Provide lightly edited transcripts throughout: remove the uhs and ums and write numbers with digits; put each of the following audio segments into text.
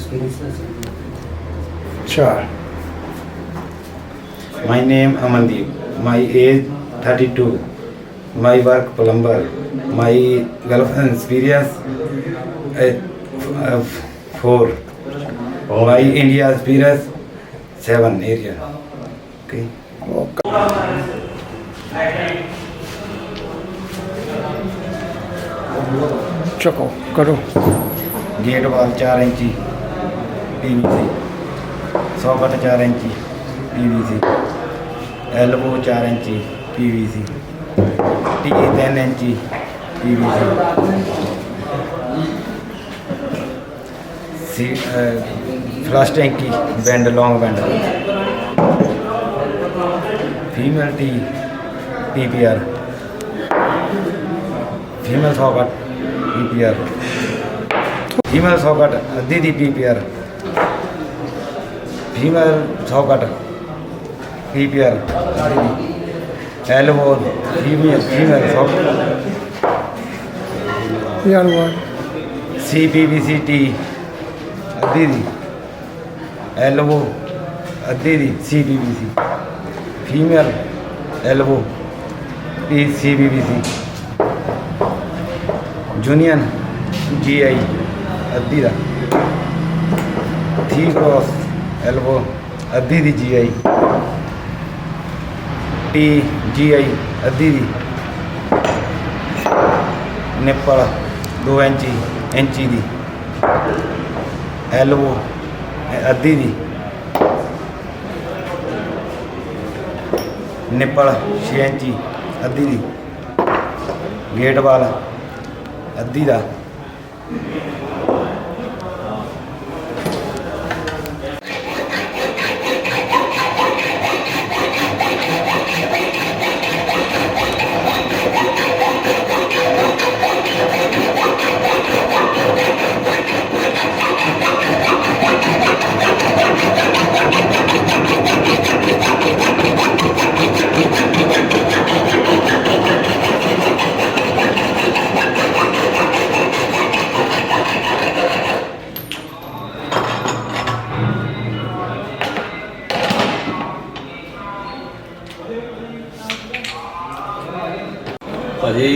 experience. Sure. My name Amandeep. My age 32. My work plumber. My girlfriend experience 4. My India experience 7 area. Okay. चको करो gate वाल 4 इंची PVC, socket 4 इंची PVC, elbow 4 इंची PVC, T 3 इंची PVC, flush टैंकी band long band, female T PPR, female socket PPR, female socket अद्धी दी PPR, female socket PPR, elbow female socket यार one CPVC T अद्धी दी, एल्बो अद्धी दी CPVC, female elbow CPVC, जूनियन GI अद्धी दा, 3 cross elbow अद्धी दी GI, T GI अद्धी दी, nipple 2 इंची दी, elbow अद्धी दी, निप्पल 6 इंची अद्धी दी, गेट वाल अद्धी दा, ਭਾਜੀ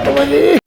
Tama niyo.